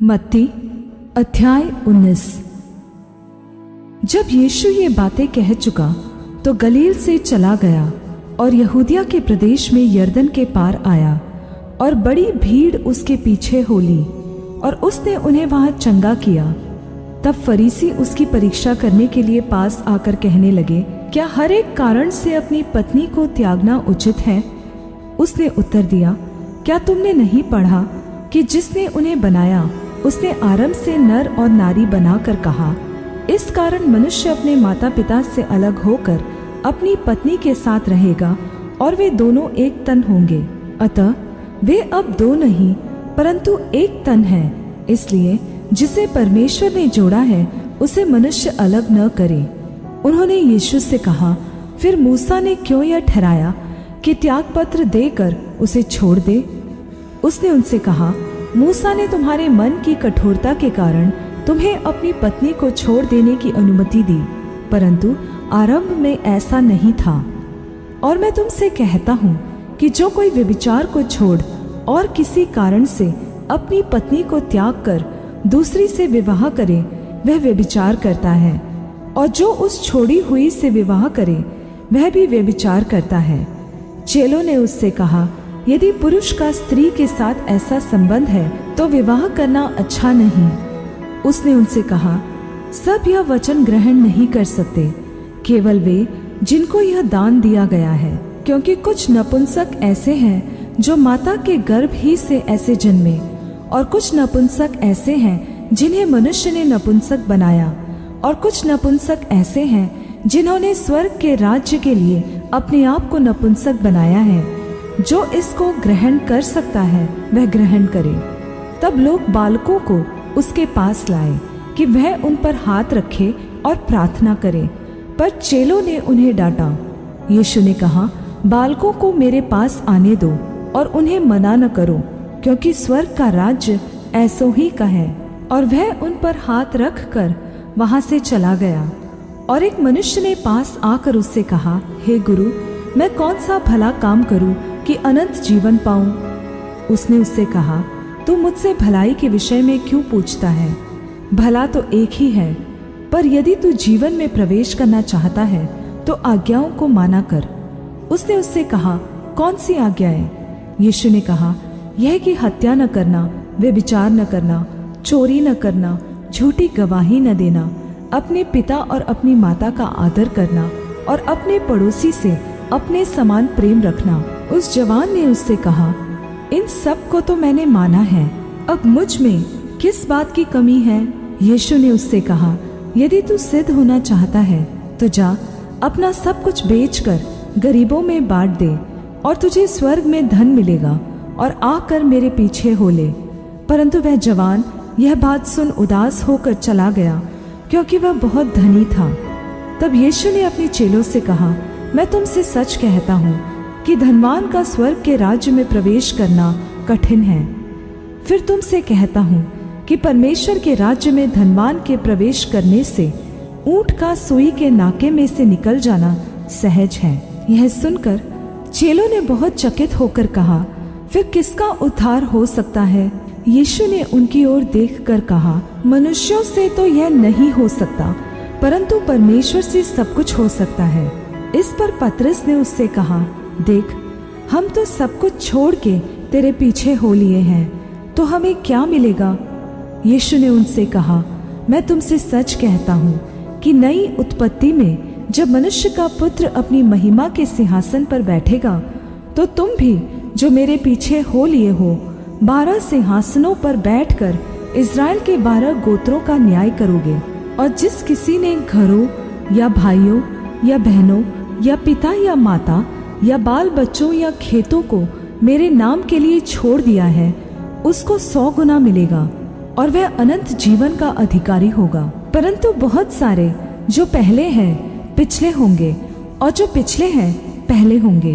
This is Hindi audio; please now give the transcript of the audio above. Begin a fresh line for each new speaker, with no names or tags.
मत्ती अध्याय 19। जब यीशु ये बातें कह चुका तो गलील से चला गया और यहूदिया के प्रदेश में यरदन के पार आया, और बड़ी भीड़ उसके पीछे हो ली और उसने उन्हें वहां चंगा किया। तब फरीसी उसकी परीक्षा करने के लिए पास आकर कहने लगे, क्या हर एक कारण से अपनी पत्नी को त्यागना उचित है? उसने उत्तर दिया, क्या तुमने नहीं पढ़ा कि जिसने उन्हें बनाया उसने आरंभ से नर और नारी बनाकर कहा, इस कारण मनुष्य अपने माता पिता से अलग होकर अपनी पत्नी के साथ रहेगा और वे दोनों एक तन होंगे। अतः वे अब दो नहीं परंतु एक तन है। इसलिए जिसे परमेश्वर ने जोड़ा है उसे मनुष्य अलग न करे। उन्होंने यीशु से कहा, फिर मूसा ने क्यों यह ठहराया कि त्यागपत्र देकर उसे छोड़ दे? उसने उनसे कहा, मूसा ने तुम्हारे मन की कठोरता के कारण तुम्हें अपनी पत्नी को छोड़ देने की अनुमति दी, परंतु आरंभ में ऐसा नहीं था। और मैं तुमसे कहता हूँ कि जो कोई व्यभिचार को छोड़ और किसी कारण से अपनी पत्नी को त्याग कर दूसरी से विवाह करे, वह व्यभिचार करता है, और जो उस छोड़ी हुई से विवाह करे वह भी व्यभिचार करता है। चेलों ने उससे कहा, यदि पुरुष का स्त्री के साथ ऐसा संबंध है तो विवाह करना अच्छा नहीं। उसने उनसे कहा, सब यह वचन ग्रहण नहीं कर सकते, केवल वे जिनको यह दान दिया गया है, क्योंकि कुछ नपुंसक ऐसे हैं जो माता के गर्भ ही से ऐसे जन्मे, और कुछ नपुंसक ऐसे हैं जिन्हें मनुष्य ने नपुंसक बनाया, और कुछ नपुंसक ऐसे हैं जिन्होंने स्वर्ग के राज्य के लिए अपने आप को नपुंसक बनाया है। जो इसको ग्रहण कर सकता है वह ग्रहण करे। तब लोग बालकों को उसके पास लाए कि वह उन पर हाथ रखे और प्रार्थना करे, पर चेलों ने उन्हें डांटा। यीशु ने कहा, बालकों को मेरे पास आने दो और उन्हें मना न करो, क्योंकि स्वर्ग का राज्य ऐसों ही का है। और वह उन पर हाथ रख कर वहां से चला गया। और एक मनुष्य ने पास आकर उससे कहा, हे गुरु, मैं कौन सा भला काम करूं कि अनंत जीवन पाऊं? उसने उससे कहा, तू मुझसे भलाई के विषय में क्यों पूछता है? भला तो एक ही है, पर यदि तू जीवन में प्रवेश करना चाहता है तो आज्ञाओं को माना कर। उसने उससे कहा, कौन सी आज्ञाएं? यीशु ने कहा, यह कि हत्या न करना, व्यभिचार न करना, चोरी न करना, झूठी गवाही न देना, अपने पिता और अपनी माता का आदर करना, और अपने पड़ोसी से अपने समान प्रेम रखना। उस जवान ने उससे कहा, इन सब को तो मैंने माना है, अब मुझ में किस बात की कमी है? यीशु ने उससे कहा, यदि तू सिद्ध होना चाहता है तो जा, अपना सब कुछ बेचकर गरीबों में बांट दे, और तुझे स्वर्ग में धन मिलेगा, और आकर मेरे पीछे हो ले। परंतु वह जवान यह बात सुन उदास होकर चला गया, क्योंकि वह बहुत धनी था। तब यीशु ने अपने चेलों से कहा, मैं तुमसे सच कहता हूँ कि धनवान का स्वर्ग के राज्य में प्रवेश करना कठिन है। फिर तुमसे कहता हूँ कि परमेश्वर के राज्य में धनवान के प्रवेश करने से ऊंट का सुई के नाके में से निकल जाना सहज है। यह सुनकर चेलों ने बहुत चकित होकर कहा, फिर किसका उद्धार हो सकता है? यीशु ने उनकी ओर देखकर कहा, मनुष्यों से तो यह नहीं हो सकता, परंतु परमेश्वर से सब कुछ हो सकता है। इस पर पतरस ने उससे कहा, देख, हम तो सब कुछ छोड़ के तेरे पीछे हो लिए हैं, तो हमें क्या मिलेगा? यीशु ने उनसे कहा, मैं तुमसे सच कहता हूँ कि नई उत्पत्ति में जब मनुष्य का पुत्र अपनी महिमा के सिंहासन पर बैठेगा, तो तुम भी जो मेरे पीछे हो लिए हो 12 सिंहासनों पर बैठकर इज़राइल के 12 गोत्रों का न्याय करोगे। और जिस किसी ने घरों या भाइयों या बहनों या पिता या माता या बाल बच्चों या खेतों को मेरे नाम के लिए छोड़ दिया है, उसको 100 गुना मिलेगा, और वह अनंत जीवन का अधिकारी होगा। परंतु बहुत सारे जो पहले हैं पिछले होंगे, और जो पिछले हैं पहले होंगे।